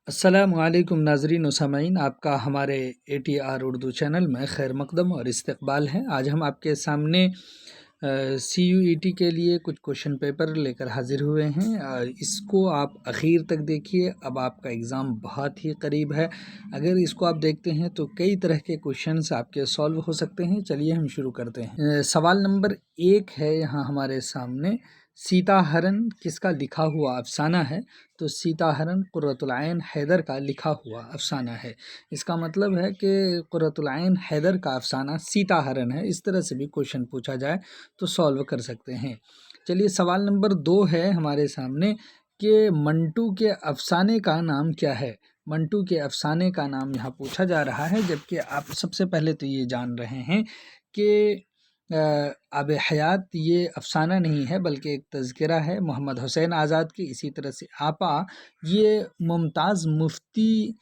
السلام علیکم ناظرین و سامعین، آپ کا ہمارے ATR اردو چینل میں خیر مقدم اور استقبال ہے۔ آج ہم آپ کے سامنے CUET کے لیے کچھ کوشچن پیپر لے کر حاضر ہوئے ہیں۔ اس کو آپ اخیر تک دیکھیے، اب آپ کا ایگزام بہت ہی قریب ہے۔ اگر اس کو آپ دیکھتے ہیں تو کئی طرح کے کوشچنس آپ کے سالو ہو سکتے ہیں۔ چلیے ہم شروع کرتے ہیں۔ سوال نمبر 1 ہے یہاں ہمارے سامنے، سیتا ہرن کس کا لکھا ہوا افسانہ ہے؟ تو سیتا ہرن قرۃ العین حیدر کا لکھا ہوا افسانہ ہے۔ اس کا مطلب ہے کہ قرۃ العین حیدر کا افسانہ سیتا ہرن ہے۔ اس طرح سے بھی کوشچن پوچھا جائے تو سالو کر سکتے ہیں۔ چلیے سوال نمبر 2 ہے ہمارے سامنے کہ منٹو کے افسانے کا نام کیا ہے؟ منٹو کے افسانے کا نام یہاں پوچھا جا رہا ہے، جبکہ آپ سب سے پہلے تو یہ جان رہے ہیں کہ آب حیات یہ افسانہ نہیں ہے بلکہ ایک تذکرہ ہے محمد حسین آزاد کی۔ اسی طرح سے آپا یہ ممتاز مفتی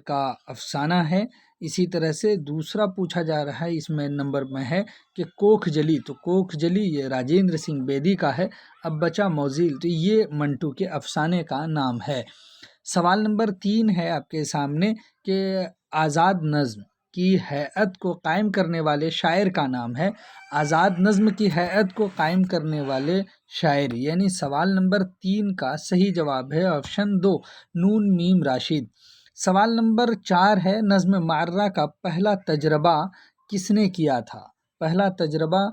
کا افسانہ ہے۔ اسی طرح سے دوسرا پوچھا جا رہا ہے، اس میں نمبر میں ہے کہ کوکھ جلی، تو کوکھ جلی یہ راجندر سنگھ بیدی کا ہے۔ اب بچا موزیل، تو یہ منٹو کے افسانے کا نام ہے۔ سوال نمبر 3 ہے آپ کے سامنے کہ آزاد نظم کی ہیئت کو قائم کرنے والے شاعر کا نام ہے۔ آزاد نظم کی ہیئت کو قائم کرنے والے شاعر، یعنی سوال نمبر 3 کا صحیح جواب ہے آپشن 2، نون میم راشد۔ سوال نمبر 4 ہے، نظم معرہ کا پہلا تجربہ کس نے کیا تھا؟ پہلا تجربہ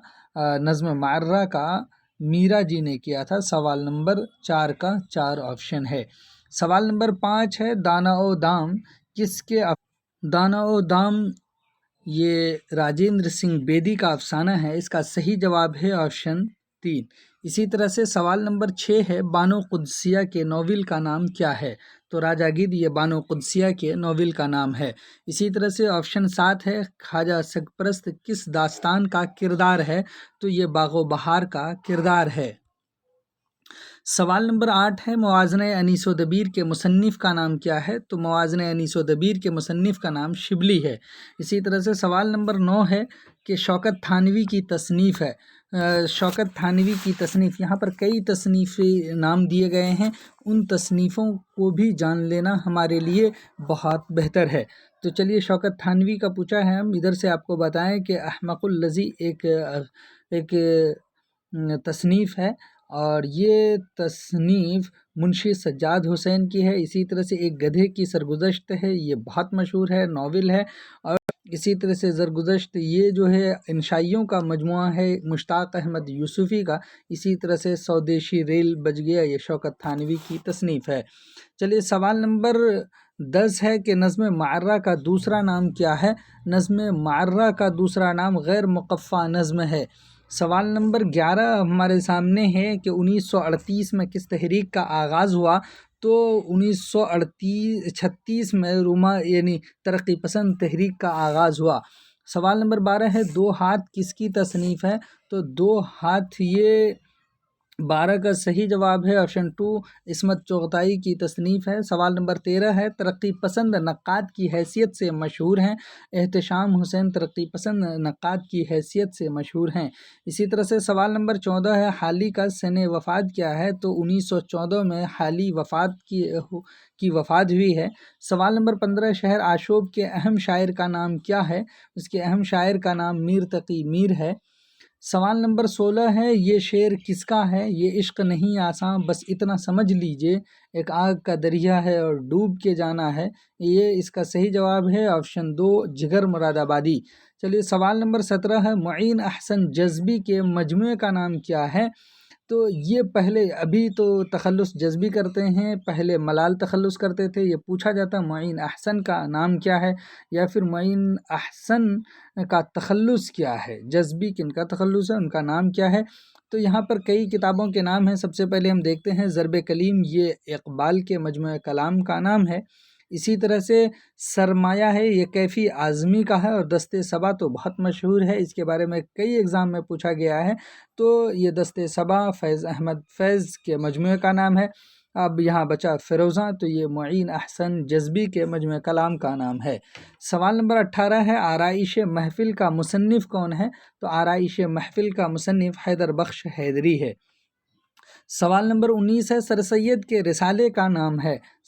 نظم معرہ کا میرا جی نے کیا تھا۔ سوال نمبر 4 کا 4 آپشن ہے۔ سوال نمبر 5 ہے، دانا او دام کس کے دانا او دام یہ راجندر سنگھ بیدی کا افسانہ ہے۔ اس کا صحیح جواب ہے آپشن 3۔ اسی طرح سے سوال نمبر 6 ہے، بانو قدسیہ کے ناول کا نام کیا ہے؟ تو راجا گدھ یہ بانو قدسیہ کے ناول کا نام ہے۔ اسی طرح سے آپشن 7 ہے، خواجہ سرپرست کس داستان کا کردار ہے؟ تو یہ باغ و بہار کا کردار ہے۔ سوال نمبر 8 ہے، موازنہ انیس و دبیر کے مصنف کا نام کیا ہے؟ تو موازنہ انیس و دبیر کے مصنف کا نام شبلی ہے۔ اسی طرح سے سوال نمبر 9 ہے کہ شوکت تھانوی کی تصنیف ہے۔ شوکت تھانوی کی تصنیف، یہاں پر کئی تصنیفی نام دیے گئے ہیں، ان تصنیفوں کو بھی جان لینا ہمارے لیے بہت بہتر ہے۔ تو چلیے شوکت تھانوی کا پوچھا ہے، ہم ادھر سے آپ کو بتائیں کہ احمق الذی ایک تصنیف ہے، اور یہ تصنیف منشی سجاد حسین کی ہے۔ اسی طرح سے ایک گدھے کی سرگزشت ہے، یہ بہت مشہور ہے، ناول ہے۔ اور اسی طرح سے زرگزشت یہ جو ہے انشائیوں کا مجموعہ ہے مشتاق احمد یوسفی کا۔ اسی طرح سے سودیشی ریل بج گیا، یہ شوکت تھانوی کی تصنیف ہے۔ چلیے سوال نمبر 10 ہے کہ نظم معرہ کا دوسرا نام کیا ہے؟ نظم معرہ کا دوسرا نام غیر مقفع نظم ہے۔ سوال نمبر 11 ہمارے سامنے ہے کہ 1938 میں کس تحریک کا آغاز ہوا؟ تو 1936 میں روما یعنی ترقی پسند تحریک کا آغاز ہوا۔ سوال نمبر 12 ہے، دو ہاتھ کس کی تصنیف ہے؟ تو دو ہاتھ یہ 12 کا صحیح جواب ہے آپشن 2، عصمت چغتائی کی تصنیف ہے۔ سوال نمبر 13 ہے، ترقی پسند نقاد کی حیثیت سے مشہور ہیں؟ احتشام حسین ترقی پسند نقاد کی حیثیت سے مشہور ہیں۔ اسی طرح سے سوال نمبر 14 ہے، حالی کا سن وفات کیا ہے؟ تو 1914 میں حالی کی وفات ہوئی ہے۔ سوال نمبر 15، شہر آشوب کے اہم شاعر کا نام کیا ہے؟ اس کے اہم شاعر کا نام میر تقی میر ہے۔ سوال نمبر 16 ہے، یہ شعر کس کا ہے؟ یہ عشق نہیں آساں بس اتنا سمجھ لیجئے، ایک آگ کا دریا ہے اور ڈوب کے جانا ہے۔ یہ اس کا صحیح جواب ہے آپشن 2، جگر مراد آبادی۔ چلیے سوال نمبر 17 ہے، معین احسن جذبی کے مجموعے کا نام کیا ہے؟ تو یہ پہلے ابھی تو تخلص جذبی کرتے ہیں، پہلے ملال تخلص کرتے تھے۔ یہ پوچھا جاتا ہے معین احسن کا نام کیا ہے، یا پھر معین احسن کا تخلص کیا ہے؟ جذبی کن کا تخلص ہے، ان کا نام کیا ہے؟ تو یہاں پر کئی کتابوں کے نام ہیں۔ سب سے پہلے ہم دیکھتے ہیں ضرب کلیم، یہ اقبال کے مجموعہ کلام کا نام ہے۔ اسی طرح سے سرمایہ ہے، یہ کیفی اعظمی کا ہے، اور دست صبا تو بہت مشہور ہے، اس کے بارے میں کئی ایگزام میں پوچھا گیا ہے۔ تو یہ دست صبا فیض احمد فیض کے مجموعے کا نام ہے۔ اب یہاں بچا فیروزہ، تو یہ معین احسن جذبی کے مجموعہ کلام کا نام ہے۔ سوال نمبر 18 ہے، آرائش محفل کا مصنف کون ہے؟ تو آرائش محفل کا مصنف حیدر بخش حیدری ہے۔ سوال نمبر 19 ہے، سر سید کے رسالے کا نام ہے؟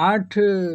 8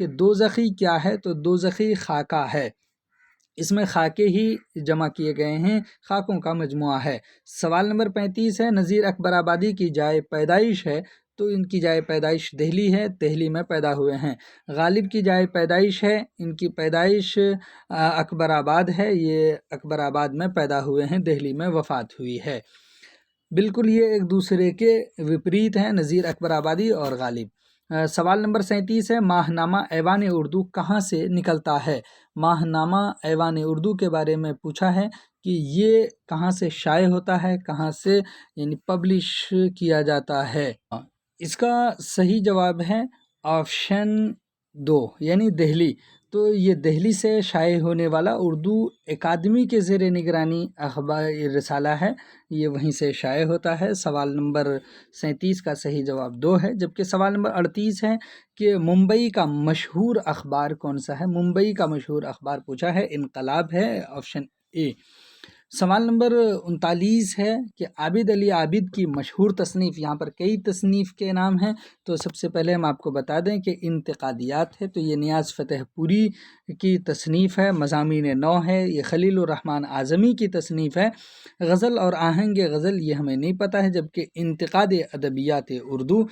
کہ دوزخی کیا ہے، تو دوزخی خاکہ ہے، اس میں خاکے ہی جمع کیے گئے ہیں، خاکوں کا مجموعہ ہے۔ سوال نمبر 35 ہے، نذیر اکبر آبادی کی جائے پیدائش ہے، تو ان کی جائے پیدائش دہلی ہے، دہلی میں پیدا ہوئے ہیں۔ غالب کی جائے پیدائش ہے، ان کی پیدائش اکبر آباد ہے، یہ اکبر آباد میں پیدا ہوئے ہیں، دہلی میں وفات ہوئی ہے۔ بالکل یہ ایک دوسرے کے وپریت ہیں، نذیر اکبر آبادی اور غالب۔ سوال نمبر 37 ہے، ماہ نامہ ایوان اردو کہاں سے نکلتا ہے؟ ماہ نامہ ایوان اردو کے بارے میں پوچھا ہے کہ یہ کہاں سے شائع ہوتا ہے، کہاں سے یعنی پبلش کیا جاتا ہے۔ اس کا صحیح جواب ہے آپشن 2 یعنی دہلی۔ تو یہ دہلی سے شائع ہونے والا اردو اکادمی کے زیر نگرانی اخبار رسالہ ہے، یہ وہیں سے شائع ہوتا ہے۔ سوال نمبر 37 کا صحیح جواب 2 ہے، جبکہ سوال نمبر 38 ہے کہ ممبئی کا مشہور اخبار کون سا ہے؟ ممبئی کا مشہور اخبار پوچھا ہے، انقلاب ہے، آپشن اے۔ سوال نمبر 39 ہے کہ عابد علی عابد کی مشہور تصنیف، یہاں پر کئی تصنیف کے نام ہیں، تو سب سے پہلے ہم آپ کو بتا دیں کہ انتقادیات ہے، تو یہ نیاز فتح پوری کی تصنیف ہے۔ مضامین نو ہے، یہ خلیل الرحمن اعظمی کی تصنیف ہے۔ غزل اور آہنگ غزل یہ ہمیں نہیں پتہ ہے، جبکہ انتقاد ادبیات اردو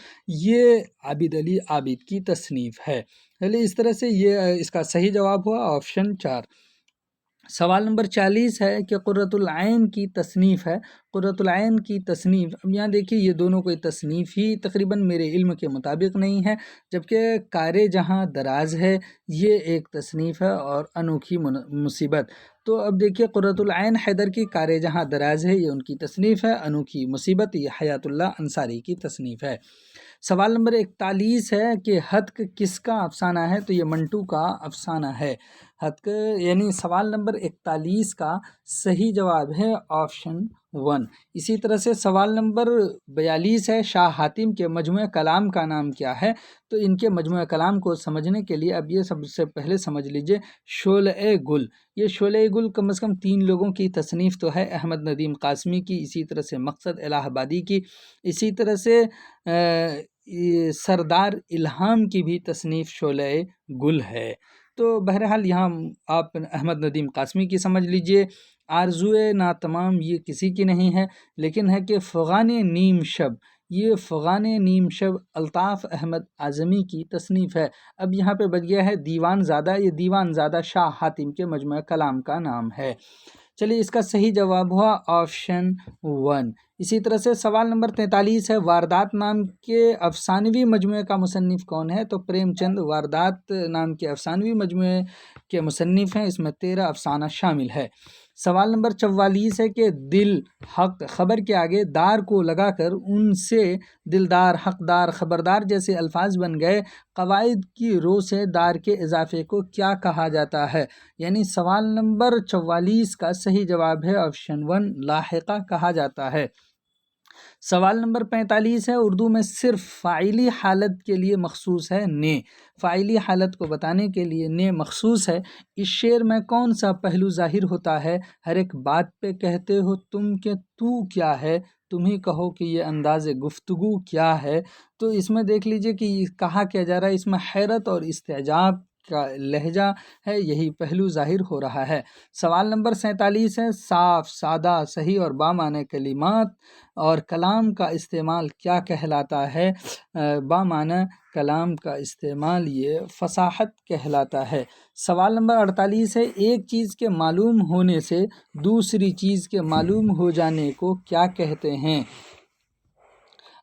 یہ عابد علی عابد کی تصنیف ہے۔ چلیے اس طرح سے یہ اس کا صحیح جواب ہوا آپشن 4۔ سوال نمبر 40 ہے کہ قرۃ العین کی تصنیف ہے، قرۃ العین کی تصنیف، اب یہاں دیکھیے یہ دونوں کوئی تصنیف ہی تقریباً میرے علم کے مطابق نہیں ہے، جبکہ کار جہاں دراز ہے یہ ایک تصنیف ہے اور انوکھی مصیبت۔ تو اب دیکھیے قرۃ العین حیدر کی کار جہاں دراز ہے یہ ان کی تصنیف ہے، انوکھی مصیبت یہ حیات اللہ انصاری کی تصنیف ہے۔ سوال نمبر 41 ہے کہ ہتک کس کا افسانہ ہے؟ تو یہ منٹو کا افسانہ ہے، ہتک یعنی سوال نمبر 41 کا صحیح جواب ہے آپشن 1۔ اسی طرح سے سوال نمبر 42 ہے، شاہ حاتم کے مجموعہ کلام کا نام کیا ہے؟ تو ان کے مجموعہ کلام کو سمجھنے کے لیے اب یہ سب سے پہلے سمجھ لیجئے شعلۂ گل، یہ شعلۂ گل کم از کم 3 لوگوں کی تصنیف تو ہے، احمد ندیم قاسمی کی، اسی طرح سے مقصد الہ آبادی کی، اسی طرح سے سردار الہام کی بھی تصنیف شعلۂ گل ہے۔ تو بہرحال یہاں آپ احمد ندیم قاسمی کی سمجھ لیجئے۔ آرزوئے ناتمام یہ کسی کی نہیں ہے، لیکن ہے کہ فغان نیم شب، یہ فغان نیم شب الطاف احمد اعظمی کی تصنیف ہے۔ اب یہاں پہ بچ گیا ہے دیوان زادہ، یہ دیوان زادہ شاہ حاتم کے مجموعہ کلام کا نام ہے۔ چلیے اس کا صحیح جواب ہوا آپشن 1۔ اسی طرح سے سوال نمبر 43 ہے، واردات نام کے افسانوی مجموعے کا مصنف کون ہے؟ تو پریم چند واردات نام کے افسانوی مجموعے کے مصنف ہیں، اس میں 13 افسانہ شامل ہے۔ سوال نمبر 44 ہے کہ دل حق خبر کے آگے دار کو لگا کر ان سے دلدار حقدار خبردار جیسے الفاظ بن گئے، قواعد کی رو سے دار کے اضافے کو کیا کہا جاتا ہے؟ یعنی سوال نمبر 44 کا صحیح جواب ہے آپشن 1 لاحقہ کہا جاتا ہے۔ سوال نمبر 45 ہے، اردو میں صرف فاعلی حالت کے لیے مخصوص ہے نے، فاعلی حالت کو بتانے کے لیے نے مخصوص ہے۔ اس شعر میں کون سا پہلو ظاہر ہوتا ہے؟ ہر ایک بات پہ کہتے ہو تم کہ تو کیا ہے، تم ہی کہو کہ یہ انداز گفتگو کیا ہے۔ تو اس میں دیکھ لیجئے کہ کہا کیا جا رہا ہے، اس میں حیرت اور استعجاب کا لہجہ ہے، یہی پہلو ظاہر ہو رہا ہے۔ سوال نمبر 47 ہے، صاف سادہ صحیح اور بامعنی کلمات اور کلام کا استعمال کیا کہلاتا ہے؟ بامعنی کلام کا استعمال یہ فصاحت کہلاتا ہے۔ سوال نمبر 48 ہے، ایک چیز کے معلوم ہونے سے دوسری چیز کے معلوم ہو جانے کو کیا کہتے ہیں؟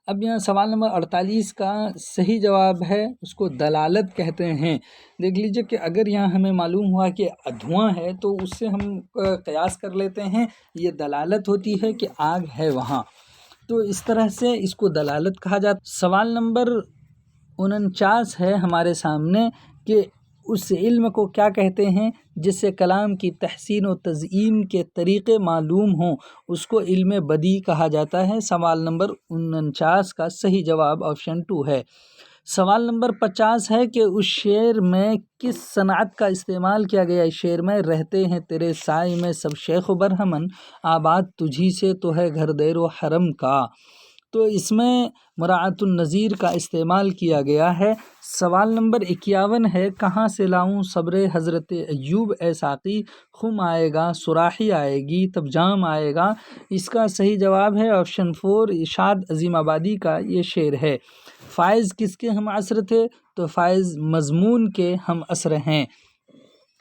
اب یہاں سوال نمبر 48 کا صحیح جواب ہے، اس کو دلالت کہتے ہیں۔ دیکھ لیجئے کہ اگر یہاں ہمیں معلوم ہوا کہ دھواں ہے تو اس سے ہم قیاس کر لیتے ہیں، یہ دلالت ہوتی ہے کہ آگ ہے وہاں، تو اس طرح سے اس کو دلالت کہا جاتا۔ سوال نمبر 49 ہے ہمارے سامنے کہ اس علم کو کیا کہتے ہیں جس سے کلام کی تحسین و تزئین کے طریقے معلوم ہوں، اس کو علم بدیع کہا جاتا ہے۔ سوال نمبر 49 کا صحیح جواب آپشن 2 ہے۔ سوال نمبر 50 ہے کہ اس شعر میں کس صنعت کا استعمال کیا گیا؟ اس شعر میں رہتے ہیں تیرے سائے میں سب شیخ و برہمن، آباد تجھی سے تو ہے گھر دیر و حرم کا۔ تو اس میں مراعات النظیر کا استعمال کیا گیا ہے۔ سوال نمبر 51 ہے، کہاں سے لاؤں صبر حضرت ایوب اے ساقی، خم آئے گا سراحی آئے گی تب جام آئے گا۔ اس کا صحیح جواب ہے آپشن 4، ارشاد عظیم آبادی کا یہ شعر ہے۔ فائز کس کے ہم عصر تھے؟ تو فائز مضمون کے ہم عصر ہیں۔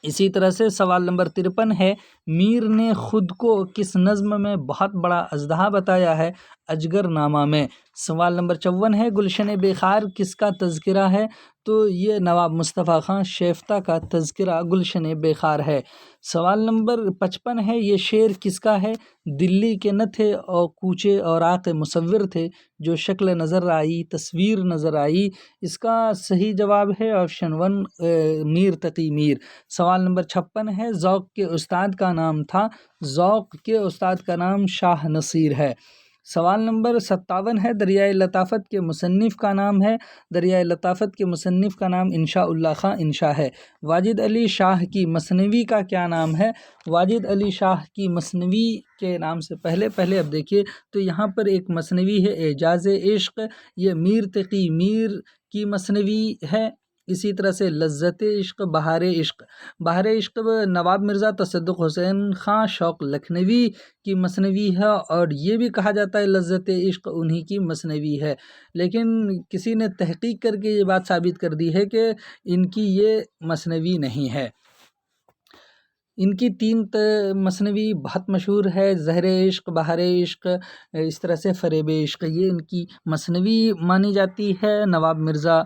اسی طرح سے سوال نمبر 53 ہے، میر نے خود کو کس نظم میں بہت بڑا اژدہا بتایا ہے؟ اجگر نامہ میں۔ سوال نمبر 54 ہے، گلشن بے خار کس کا تذکرہ ہے؟ تو یہ نواب مصطفیٰ خان شیفتہ کا تذکرہ گلشن بے خار ہے۔ سوال نمبر 55 ہے، یہ شعر کس کا ہے؟ دلی کے نہ تھے اور کوچے اوراق مصور تھے، جو شکل نظر آئی تصویر نظر آئی۔ اس کا صحیح جواب ہے آپشن 1، میر تقی میر۔ سوال نمبر 56 ہے، ذوق کے استاد کا نام تھا؟ ذوق کے استاد کا نام شاہ نصیر ہے۔ سوال نمبر 57 ہے، دریائے لطافت کے مصنف کا نام ہے؟ دریائے لطافت کے مصنف کا نام انشاء اللہ خاں انشا ہے۔ واجد علی شاہ کی مثنوی کا کیا نام ہے؟ واجد علی شاہ کی مثنوی کے نام سے پہلے اب دیکھیے تو یہاں پر ایک مثنوی ہے اعجاز عشق، یہ میر تقی میر کی مثنوی ہے۔ اسی طرح سے لذت عشق، بہار عشق، بہار عشق نواب مرزا تصدق حسین خان شوق لکھنوی کی مثنوی ہے، اور یہ بھی کہا جاتا ہے لذت عشق انہی کی مثنوی ہے، لیکن کسی نے تحقیق کر کے یہ بات ثابت کر دی ہے کہ ان کی یہ مثنوی نہیں ہے۔ ان کی 3 مثنوی بہت مشہور ہے، زہر عشق، بہار عشق، اس طرح سے فریب عشق، یہ ان کی مثنوی مانی جاتی ہے۔ نواب مرزا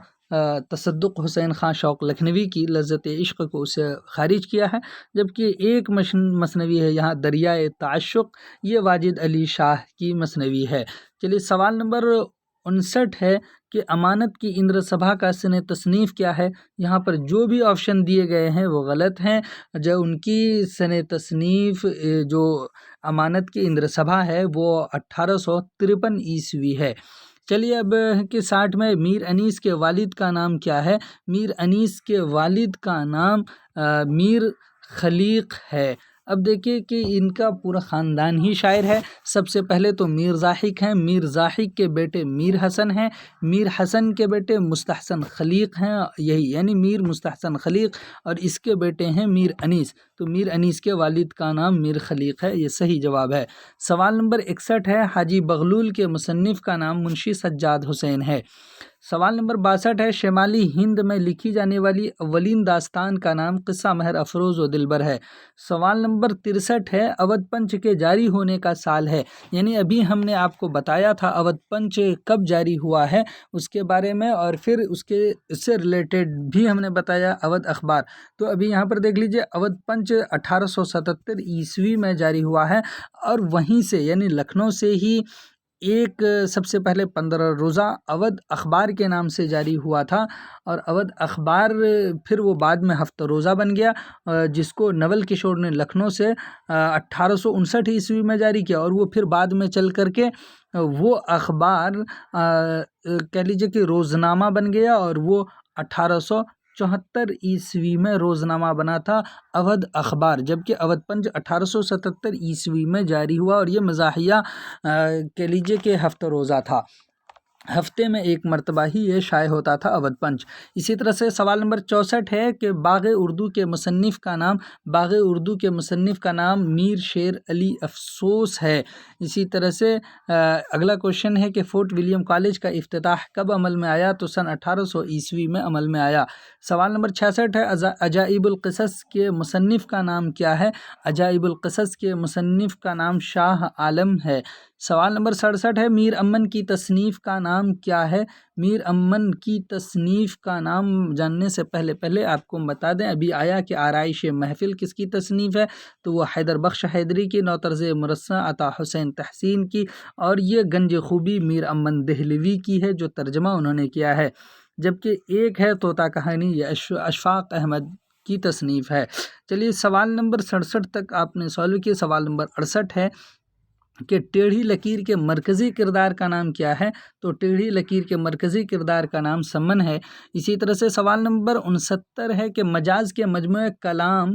تصدق حسین خان شوق لکھنوی کی لذت عشق کو اسے خارج کیا ہے، جبکہ ایک مثنوی ہے یہاں دریائے تعشق، یہ واجد علی شاہ کی مثنوی ہے۔ چلیے سوال نمبر 59 ہے کہ امانت کی اندر سبھا کا سن تصنیف کیا ہے؟ یہاں پر جو بھی آپشن دیے گئے ہیں وہ غلط ہیں، جو ان کی سن تصنیف جو امانت کی اندر سبھا ہے وہ 1853 عیسوی ہے۔ چلیے اب کہ 60 میں میر انیس کے والد کا نام کیا ہے؟ میر انیس کے والد کا نام میر خلیق ہے۔ اب دیکھیے کہ ان کا پورا خاندان ہی شاعر ہے۔ سب سے پہلے تو میر ضاحک ہیں، میر ضاحک کے بیٹے میر حسن ہیں، میر حسن کے بیٹے مستحسن خلیق ہیں، یہی یعنی میر مستحسن خلیق، اور اس کے بیٹے ہیں میر انیس، تو میر انیس کے والد کا نام میر خلیق ہے، یہ صحیح جواب ہے۔ سوال نمبر 61 ہے، حاجی بغلول کے مصنف کا نام منشی سجاد حسین ہے۔ سوال نمبر 62 ہے، شمالی ہند میں لکھی جانے والی اولین داستان کا نام قصہ مہر افروز و دلبر ہے۔ سوال نمبر 63 ہے، اودھ پنچ کے جاری ہونے کا سال ہے، یعنی ابھی ہم نے آپ کو بتایا تھا اودھ پنچ کب جاری ہوا ہے اس کے بارے میں، اور پھر اس سے ریلیٹڈ بھی ہم نے بتایا اودھ اخبار۔ تو ابھی یہاں پر دیکھ لیجئے اودھ پنچ 1877 عیسوی میں جاری ہوا ہے، اور وہیں سے یعنی لکھنؤ سے ہی ایک سب سے پہلے 15 روزہ اودھ اخبار کے نام سے جاری ہوا تھا، اور اودھ اخبار پھر وہ بعد میں ہفتہ روزہ بن گیا، جس کو نول کشور نے لکھنؤ سے 1859 عیسوی میں جاری کیا، اور وہ پھر بعد میں چل کر کے وہ اخبار کہہ لیجیے کہ روزنامہ بن گیا، اور وہ 1874 عیسوی میں روزنامہ بنا تھا اودھ اخبار، جبکہ اودھ پنچ 1877 عیسوی میں جاری ہوا، اور یہ مزاحیہ کہہ لیجیے کہ ہفتہ روزہ تھا، ہفتے میں ایک مرتبہ ہی یہ شائع ہوتا تھا اودھ پنچ۔ اسی طرح سے سوال نمبر 64 ہے کہ باغ اردو کے مصنف کا نام، باغ اردو کے مصنف کا نام میر شیر علی افسوس ہے۔ اسی طرح سے اگلا کوشچن ہے کہ فورٹ ولیم کالج کا افتتاح کب عمل میں آیا؟ تو سن 1800 عیسوی میں عمل میں آیا۔ سوال نمبر 66 ہے، عجائب القصص کے مصنف کا نام کیا ہے؟ عجائب القصص کے مصنف کا نام شاہ عالم ہے۔ سوال نمبر 67 ہے، میر امن کی تصنیف کا نام کیا ہے؟ میر امن کی تصنیف کا نام جاننے سے پہلے آپ کو بتا دیں، ابھی آیا کہ آرائش محفل کس کی تصنیف ہے، تو وہ حیدر بخش حیدری کی، نوطرز مرصع عطا حسین تحسین کی، اور یہ گنج خوبی میر امن دہلوی کی ہے جو ترجمہ انہوں نے کیا ہے، جبکہ ایک ہے طوطا کہانی، یہ اشفاق احمد کی تصنیف ہے۔ چلیے سوال نمبر 67 تک آپ نے سالو کیا۔ سوال نمبر 68 ہے کہ ٹیڑھی لکیر کے مرکزی کردار کا نام کیا ہے؟ تو ٹیڑھی لکیر کے مرکزی کردار کا نام سمن ہے۔ اسی طرح سے سوال نمبر 69 ہے کہ مجاز کے مجموعہ کلام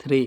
3,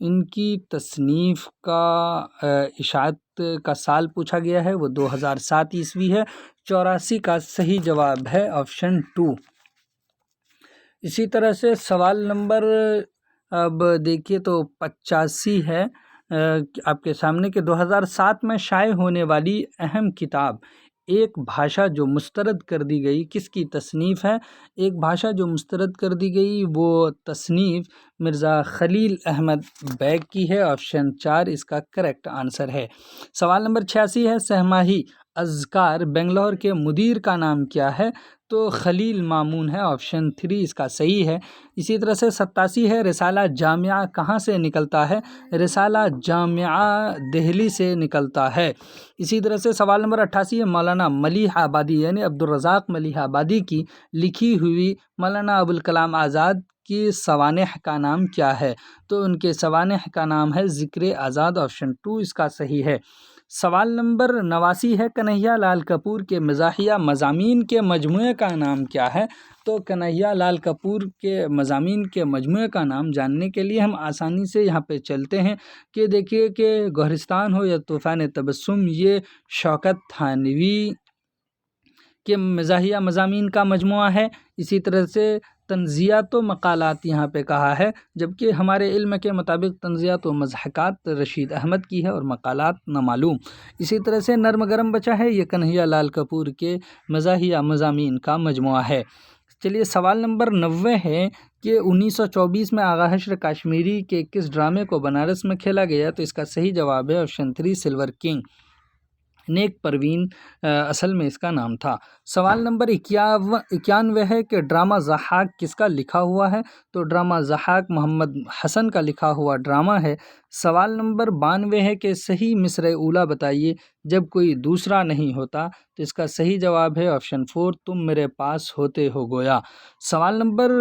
ان کی تصنیف کا اشاعت کا سال پوچھا گیا ہے، وہ 2007 عیسوی ہے۔ 84 کا صحیح جواب ہے آپشن 2۔ اسی طرح سے سوال نمبر اب دیکھیے تو 85 ہے آپ کے سامنے کہ 2007 میں شائع ہونے والی اہم کتاب ایک بھاشا جو مسترد کر دی گئی کس کی تصنیف ہے؟ ایک بھاشا جو مسترد کر دی گئی وہ تصنیف مرزا خلیل احمد بیگ کی ہے، آپشن 4 اس کا کریکٹ آنسر ہے۔ سوال نمبر 86 ہے سہماہی اذکار بنگلور کے مدیر کا نام کیا ہے؟ تو خلیل مامون ہے، آپشن 3 اس کا صحیح ہے۔ اسی طرح سے 87 ہے رسالہ جامعہ کہاں سے نکلتا ہے؟ رسالہ جامعہ دہلی سے نکلتا ہے۔ اسی طرح سے سوال نمبر 88 ہے مولانا ملیح آبادی یعنی عبدالرزاق ملیح آبادی کی لکھی ہوئی مولانا ابوالکلام آزاد کی سوانح کا نام کیا ہے؟ تو ان کے سوانح کا نام ہے ذکر آزاد، آپشن 2 اس کا صحیح ہے۔ سوال نمبر 89 ہے کنہیا لال کپور کے مزاحیہ مضامین کے مجموعے کا نام کیا ہے؟ تو کنہیا لال کپور کے مضامین کے مجموعے کا نام جاننے کے لیے ہم آسانی سے یہاں پہ چلتے ہیں کہ دیکھیے کہ گہرستان ہو یا طوفان تبسم یہ شوکت تھانوی کے مزاحیہ مضامین کا مجموعہ ہے۔ اسی طرح سے تنزیات و مقالات یہاں پہ کہا ہے، جبکہ ہمارے علم کے مطابق تنزیات و مضحکات رشید احمد کی ہے اور مقالات نامعلوم۔ اسی طرح سے نرم گرم بچا ہے یہ کنہیا لال کپور کے مزاحیہ مضامین کا مجموعہ ہے۔ چلیے سوال نمبر 90 ہے کہ 1924 میں آغا حشر کاشمیری کے کس ڈرامے کو بنارس میں کھیلا گیا؟ تو اس کا صحیح جواب ہے آپشن 3 سلور کنگ۔ نیک پروین اصل میں اس کا نام تھا۔ سوال نمبر 91 ہے کہ ڈرامہ ضحاک کس کا لکھا ہوا ہے؟ تو ڈرامہ ضحاک محمد حسن کا لکھا ہوا ڈرامہ ہے۔ سوال نمبر 92 ہے کہ صحیح مصرع اولیٰ بتائیے جب کوئی دوسرا نہیں ہوتا؟ تو اس کا صحیح جواب ہے آپشن 4 تم میرے پاس ہوتے ہو گویا۔ سوال نمبر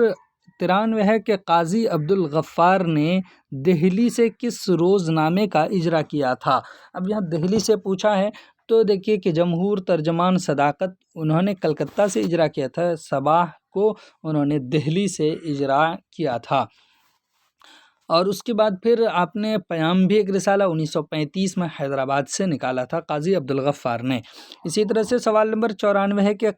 93 ہے کہ قاضی عبدالغفار نے دہلی سے کس روزنامے کا اجرا کیا تھا؟ اب یہاں دہلی سے پوچھا ہے تو دیکھیے کہ جمہور ترجمان صداقت انہوں نے کلکتہ سے اجرا کیا تھا، صباح کو انہوں نے دہلی سے اجرا کیا تھا۔ اور اس کے بعد پھر آپ نے پیام بھی ایک رسالہ 1935 میں حیدرآباد سے نکالا تھا قاضی عبدالغفار نے۔ اسی طرح سے سوال نمبر 94 ہے کہ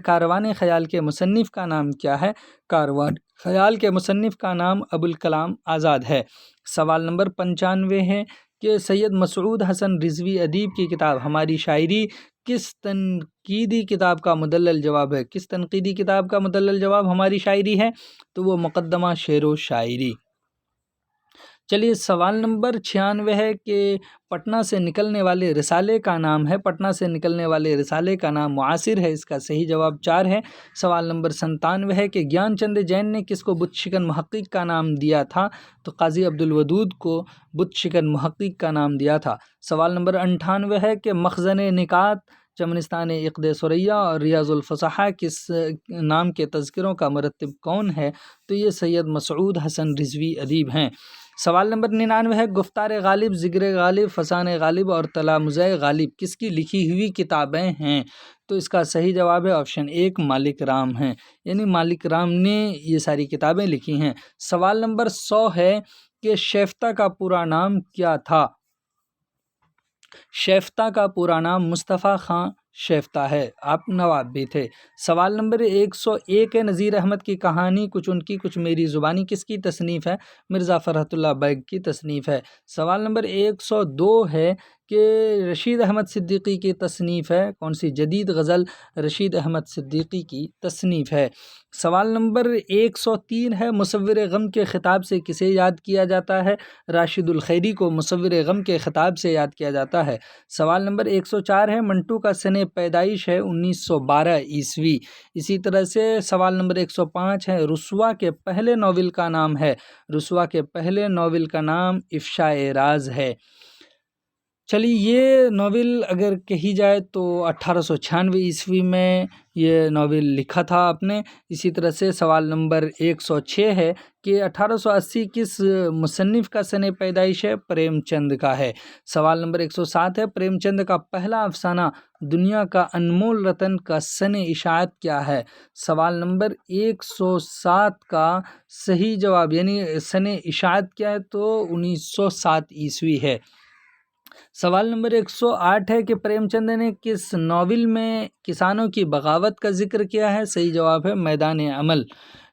کاروان خیال کے مصنف کا نام کیا ہے؟ کاروان خیال کے مصنف کا نام ابوالکلام آزاد ہے۔ سوال نمبر 95 ہے کہ سید مسعود حسن رضوی ادیب کی کتاب ہماری شاعری کس تنقیدی کتاب کا مدلل جواب ہے؟ کس تنقیدی کتاب کا مدلل جواب ہماری شاعری ہے؟ تو وہ مقدمہ شعر و شاعری۔ چلیے سوال نمبر 96 ہے کہ پٹنہ سے نکلنے والے رسالے کا نام ہے، پٹنہ سے نکلنے والے رسالے کا نام معاصر ہے، اس کا صحیح جواب 4 ہے۔ سوال نمبر 97 ہے کہ گیان چند جین نے کس کو بت شکن محقق کا نام دیا تھا؟ تو قاضی عبدالودود کو بت شکن محقق کا نام دیا تھا۔ سوال نمبر 98 ہے کہ مخزن نکات چمنستان عقد ثریا اور ریاض الفصحاء کس نام کے تذکروں کا مرتب کون ہے؟ تو یہ سید مسعود حسن رضوی ادیب ہیں۔ سوال نمبر 99 ہے گفتار غالب، ذکر غالب، فسان غالب اور تلامذہ غالب کس کی لکھی ہوئی کتابیں ہیں؟ تو اس کا صحیح جواب ہے آپشن 1 مالک رام ہیں، یعنی مالک رام نے یہ ساری کتابیں لکھی ہیں۔ سوال نمبر 100 ہے کہ شیفتہ کا پورا نام کیا تھا؟ شیفتہ کا پورا نام مصطفیٰ خان شیفتہ ہے، آپ نواب بھی تھے۔ سوال نمبر 101 ہے نذیر احمد کی کہانی کچھ ان کی کچھ میری زبانی کس کی تصنیف ہے؟ مرزا فرحت اللہ بیگ کی تصنیف ہے۔ سوال نمبر 102 ہے کہ رشید احمد صدیقی کی تصنیف ہے، کون سی جدید غزل رشید احمد صدیقی کی تصنیف ہے۔ سوال نمبر 103 ہے مصور غم کے خطاب سے کسے یاد کیا جاتا ہے؟ راشد الخیری کو مصور غم کے خطاب سے یاد کیا جاتا ہے۔ سوال نمبر 104 ہے منٹو کا سن پیدائش ہے 1912 عیسوی۔ اسی طرح سے سوال نمبر 105 ہے رسوا کے پہلے ناول کا نام ہے، رسوا کے پہلے ناول کا نام افشاء راز ہے۔ چلیے یہ ناول اگر کہی جائے تو 1896 میں یہ ناول لکھا تھا آپ نے۔ اسی طرح سے سوال نمبر 106 ہے کہ 1880 کس مصنف کا سن پیدائش ہے؟ پریم چند کا ہے۔ سوال نمبر 107 ہے پریم چند کا پہلا افسانہ دنیا کا انمول رتن کا سن اشاعت کیا ہے؟ سوال نمبر 107 کا صحیح جواب یعنی سن اشاعت کیا ہے تو 1907 عیسوی ہے۔ سوال نمبر 108 ہے کہ پریم چند نے کس ناول میں کسانوں کی بغاوت کا ذکر کیا ہے؟ صحیح جواب ہے میدان عمل۔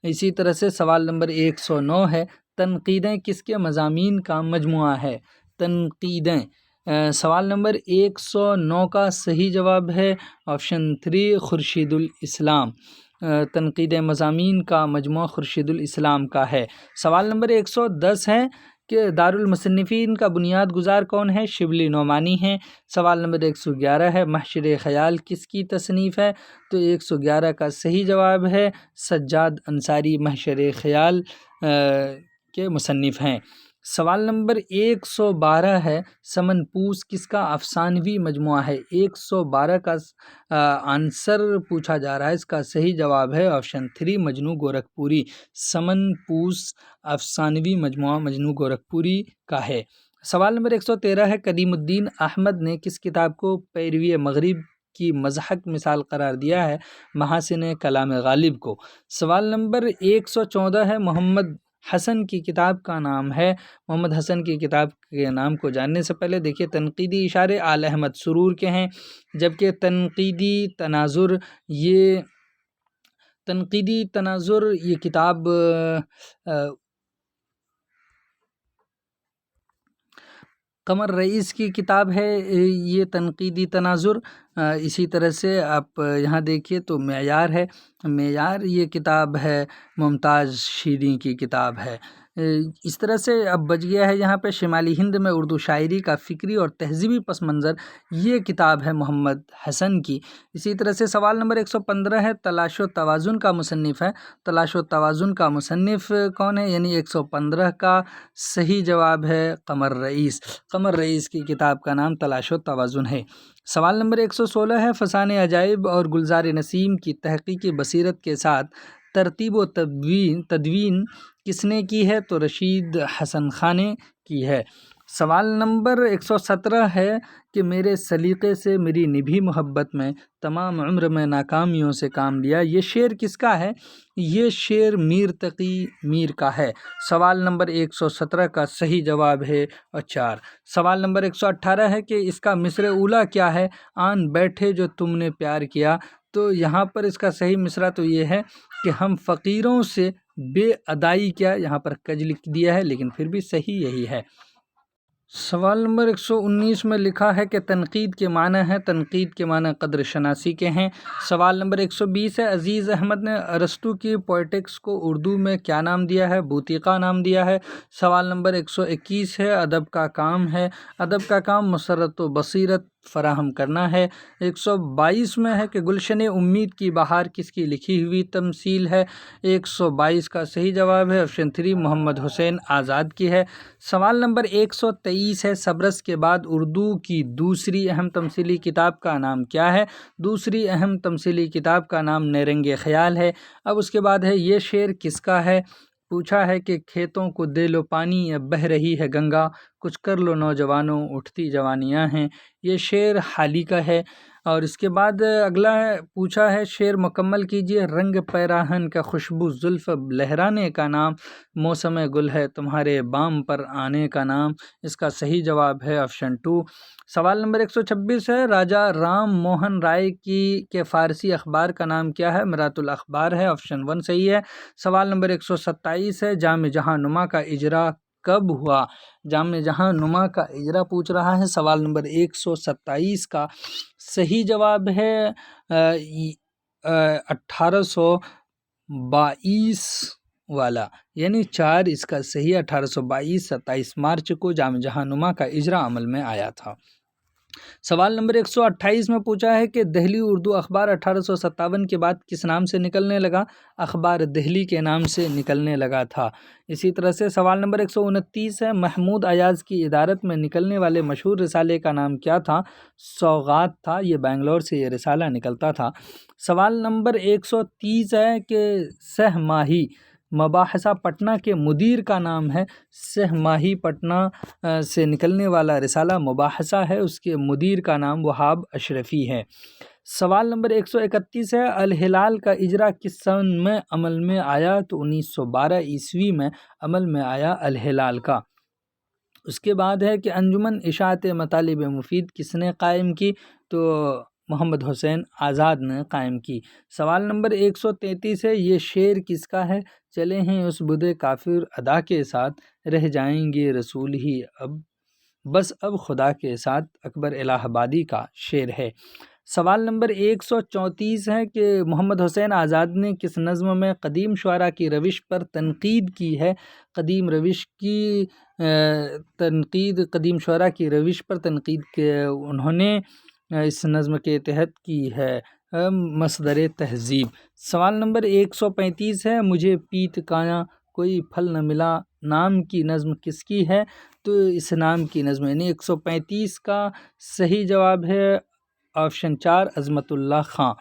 اسی طرح سے سوال نمبر 109 ہے تنقیدیں کس کے مضامین کا مجموعہ ہے؟ تنقیدیں۔ سوال نمبر 109 کا صحیح جواب ہے آپشن 3 خورشید الاسلام۔ تنقید مضامین کا مجموعہ خورشید الاسلام کا ہے۔ سوال نمبر 110 ہے کہ دارالمصنفین کا بنیاد گزار کون ہے؟ شبلی نعمانی ہیں۔ سوال نمبر 111 ہے محشر خیال کس کی تصنیف ہے؟ تو 111 کا صحیح جواب ہے سجاد انصاری محشر خیال کے مصنف ہیں۔ سوال نمبر 112 ہے سمن پوس کس کا افسانوی مجموعہ ہے؟ 112 کا آنسر پوچھا جا رہا ہے، اس کا صحیح جواب ہے آپشن 3 مجنو گورکھپوری۔ سمن پوس افسانوی مجموعہ مجنو گورکھپوری کا ہے۔ سوال نمبر 113 ہے قدیم الدین احمد نے کس کتاب کو پیروی مغرب کی مضحک مثال قرار دیا ہے؟ محاسن کلام غالب کو۔ سوال نمبر 114 ہے محمد حسن کی کتاب کا نام ہے۔ محمد حسن کی کتاب کے نام کو جاننے سے پہلے دیکھیے تنقیدی اشارے آل احمد سرور کے ہیں، جبکہ تنقیدی تناظر یہ کتاب قمر رئیس کی کتاب ہے یہ تنقیدی تناظر۔ اسی طرح سے آپ یہاں دیکھیے تو معیار ہے، معیار یہ کتاب ہے ممتاز شیریں کی کتاب ہے۔ اس طرح سے اب بچ گیا ہے یہاں پہ شمالی ہند میں اردو شاعری کا فکری اور تہذیبی پس منظر، یہ کتاب ہے محمد حسن کی۔ اسی طرح سے سوال نمبر 115 ہے تلاش و توازن کا مصنف ہے۔ تلاش و توازن کا مصنف کون ہے؟ یعنی 115 کا صحیح جواب ہے قمر رئیس۔ قمر رئیس کی کتاب کا نام تلاش و توازن ہے۔ سوال نمبر 116 ہے فسانہ عجائب اور گلزار نسیم کی تحقیقی بصیرت کے ساتھ ترتیب و تدوین کس نے کی ہے؟ تو رشید حسن خان نے کی ہے۔ سوال نمبر 117 ہے کہ میرے سلیقے سے میری نبھی محبت میں تمام عمر میں ناکامیوں سے کام لیا، یہ شعر کس کا ہے؟ یہ شعر میر تقی میر کا ہے۔ سوال نمبر 117 کا صحیح جواب ہے 4۔ سوال نمبر 118 ہے کہ اس کا مصرع اولیٰ کیا ہے؟ آن بیٹھے جو تم نے پیار کیا۔ تو یہاں پر اس کا صحیح مصرع تو یہ ہے کہ ہم فقیروں سے بے ادائی کیا، یہاں پر کج لکھ دیا ہے لیکن پھر بھی صحیح یہی ہے۔ سوال نمبر 119 میں لکھا ہے کہ تنقید کے معنی ہے، تنقید کے معنی قدر شناسی کے ہیں۔ سوال نمبر 120 ہے عزیز احمد نے ارسطو کی پوئٹکس کو اردو میں کیا نام دیا ہے؟ بوتیقا نام دیا ہے۔ سوال نمبر 121 ہے ادب کا کام ہے، ادب کا کام مسرت و بصیرت فراہم کرنا ہے۔ 122 میں ہے کہ گلشن امید کی بہار کس کی لکھی ہوئی تمثیل ہے؟ 122 کا صحیح جواب ہے آپشن 3 محمد حسین آزاد کی ہے۔ سوال نمبر 123 ہے سبرس کے بعد اردو کی دوسری اہم تمثیلی کتاب کا نام کیا ہے؟ دوسری اہم تمثیلی کتاب کا نام نیرنگ خیال ہے۔ اب اس کے بعد ہے یہ شعر کس کا ہے؟ پوچھا ہے کہ کھیتوں کو دے لو پانی یا بہہ رہی ہے گنگا، کچھ کر لو نوجوانوں اٹھتی جوانیاں ہیں، یہ شعر حالی کا ہے۔ اور اس کے بعد اگلا ہے پوچھا ہے شعر مکمل کیجیے، رنگ پیراہن کا خوشبو زلف لہرانے کا نام، موسم گل ہے تمہارے بام پر آنے کا نام، اس کا صحیح جواب ہے آپشن 2۔ سوال نمبر 126 ہے راجا رام موہن رائے کے فارسی اخبار کا نام کیا ہے؟ مرات الاخبار ہے، آپشن 1 صحیح ہے۔ سوال نمبر 127 ہے جام جہاں نما کا اجرا کب ہوا؟ جام جہاں نما کا اجرا پوچھ رہا ہے۔ سوال نمبر 127 کا صحیح جواب ہے 1822 والا، یعنی 4 اس کا صحیح 1822 27 مارچ کو جام جہاں نما کا اجرا عمل میں آیا تھا۔ سوال نمبر 128 میں پوچھا ہے کہ دہلی اردو اخبار 1857 کے بعد کس نام سے نکلنے لگا؟ اخبار دہلی کے نام سے نکلنے لگا تھا۔ اسی طرح سے سوال نمبر 129 ہے، محمود ایاز کی ادارت میں نکلنے والے مشہور رسالے کا نام کیا تھا؟ سوغات تھا، یہ بنگلور سے یہ رسالہ نکلتا تھا۔ سوال نمبر 130 ہے کہ سہ ماہی مباحثہ پٹنہ کے مدیر کا نام ہے۔ سہ ماہی پٹنہ سے نکلنے والا رسالہ مباحثہ ہے، اس کے مدیر کا نام وہاب اشرفی ہے۔ سوال نمبر 131 ہے، الہلال کا اجرا کس سن میں عمل میں آیا؟ تو 1912 عیسوی میں عمل میں آیا الہلال کا۔ اس کے بعد ہے کہ انجمن اشاعت مطالب مفید کس نے قائم کی؟ تو محمد حسین آزاد نے قائم کی۔ سوال نمبر 133 ہے، یہ شعر کس کا ہے؟ چلے ہیں اس بدے کافر ادا کے ساتھ، رہ جائیں گے رسول ہی اب خدا کے ساتھ، اکبر الہ آبادی کا شعر ہے۔ سوال نمبر 134 ہے کہ محمد حسین آزاد نے کس نظم میں قدیم شعراء کی روش پر تنقید کی ہے؟ قدیم شعراء کی روش پر تنقید انہوں نے اس نظم کے تحت کی ہے، مصدر تہذیب۔ سوال نمبر 135 ہے، مجھے پیت کایا کوئی پھل نہ ملا نام کی نظم کس کی ہے؟ تو اس نام کی نظم یعنی 135 کا صحیح جواب ہے آپشن 4 عظمت اللہ خان۔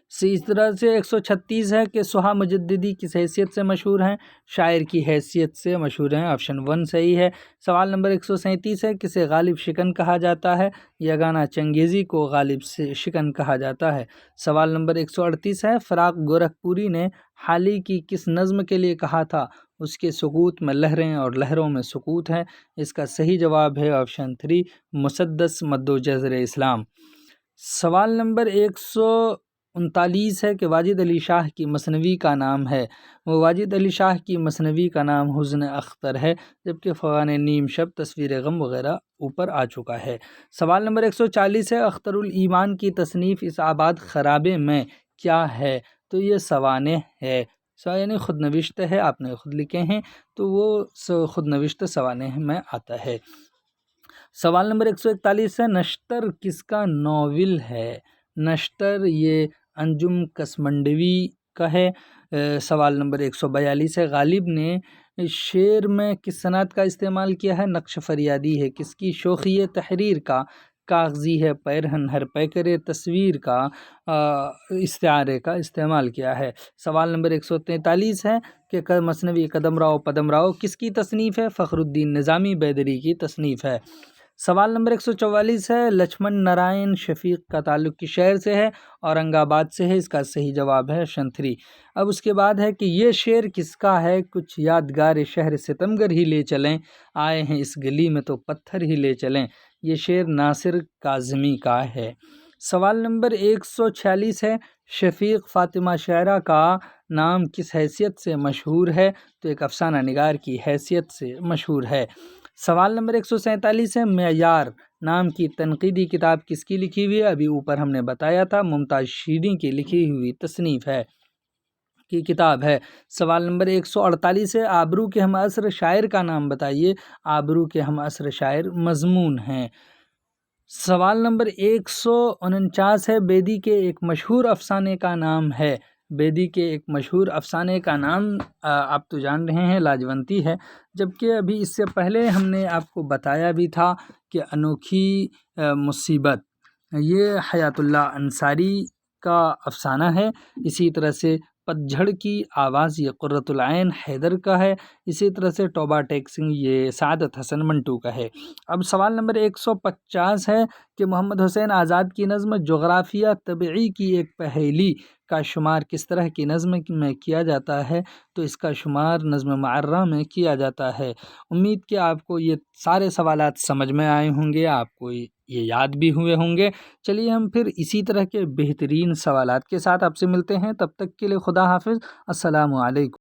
اسی طرح سے 136 ہے کہ سہا مجددی کس حیثیت سے مشہور ہیں؟ شاعر کی حیثیت سے مشہور ہیں، آپشن 1 صحیح ہے۔ سوال نمبر 137 ہے، کسے غالب شکن کہا جاتا ہے؟ یگانہ چنگیزی کو غالب شکن کہا جاتا ہے۔ سوال نمبر 138 ہے، فراق گورکھپوری نے حالی کی کس نظم کے لیے کہا تھا؟ اس کے سکوت میں لہریں اور لہروں میں سکوت ہے، اس کا صحیح جواب ہے آپشن 3 مسدس مد و جزر اسلام۔ سوال نمبر 139 ہے کہ واجد علی شاہ کی مثنوی کا نام ہے؟ واجد علی شاہ کی مثنوی کا نام حزن اختر ہے، جبکہ فغان نیم شب، تصویر غم وغیرہ اوپر آ چکا ہے۔ سوال نمبر 140 ہے، اختر الایمان کی تصنیف اس آباد خرابے میں کیا ہے؟ تو یہ سوانح ہے، یعنی خود نوشت ہے، آپ نے خود لکھے ہیں تو وہ خود نوشت سوانح میں آتا ہے۔ سوال نمبر 141 ہے، نشتر کس کا ناول ہے؟ نشتر یہ انجم کسمنڈوی کا ہے۔ سوال نمبر 142 ہے، غالب نے شعر میں کس صنعت کا استعمال کیا ہے؟ نقش فریادی ہے، کس کی؟ شوخی تحریر کا۔ کاغذی ہے، پیرہن ہر پیکر تصویر کا استعارے کا استعمال کیا ہے۔ سوال نمبر 143 ہے کہ مثنوی قدم راؤ پدم راؤ کس کی تصنیف ہے؟ فخر الدین نظامی بیدری کی تصنیف ہے۔ سوال نمبر 144 ہے، لچھمن نارائن شفیق کا تعلق کس شہر سے ہے؟ اورنگ آباد سے ہے، اس کا صحیح جواب ہے آپشن 3۔ اب اس کے بعد ہے کہ یہ شعر کس کا ہے؟ کچھ یادگار شہر ستمگر ہی لے چلیں، آئے ہیں اس گلی میں تو پتھر ہی لے چلیں، یہ شعر ناصر کاظمی کا ہے۔ سوال نمبر 146 ہے، شفیق فاطمہ شاعرہ کا نام کس حیثیت سے مشہور ہے؟ تو ایک افسانہ نگار کی حیثیت سے مشہور ہے۔ سوال نمبر 147 ہے، معیار نام کی تنقیدی کتاب کس کی لکھی ہوئی ہے؟ ابھی اوپر ہم نے بتایا تھا، ممتاز شیریں کی لکھی ہوئی تصنیف ہے کی کتاب ہے۔ سوال نمبر 148 ہے، آبرو کے ہم عصر شاعر کا نام بتائیے۔ آبرو کے ہم عصر شاعر مضمون ہیں۔ سوال نمبر 149 ہے، بیدی کے ایک مشہور افسانے کا نام ہے؟ بیدی کے ایک مشہور افسانے کا نام آپ تو جان رہے ہیں لاجونتی ہے، جبکہ ابھی اس سے پہلے ہم نے آپ کو بتایا بھی تھا کہ انوکھی مصیبت یہ حیات اللہ انصاری کا افسانہ ہے۔ اسی طرح سے پتجھڑ کی آواز یہ قرۃ العین حیدر کا ہے۔ اسی طرح سے توبہ ٹیکسنگ یہ سعادت حسن منٹو کا ہے۔ اب سوال نمبر 150 ہے کہ محمد حسین آزاد کی نظم جغرافیہ طبعی کی ایک پہیلی کا شمار کس طرح کی نظم میں کیا جاتا ہے؟ تو اس کا شمار نظم معرہ میں کیا جاتا ہے۔ امید کہ آپ کو یہ سارے سوالات سمجھ میں آئے ہوں گے، آپ کو یہ یاد بھی ہوئے ہوں گے۔ چلیے ہم پھر اسی طرح کے بہترین سوالات کے ساتھ آپ سے ملتے ہیں، تب تک کے لیے خدا حافظ، السلام علیکم۔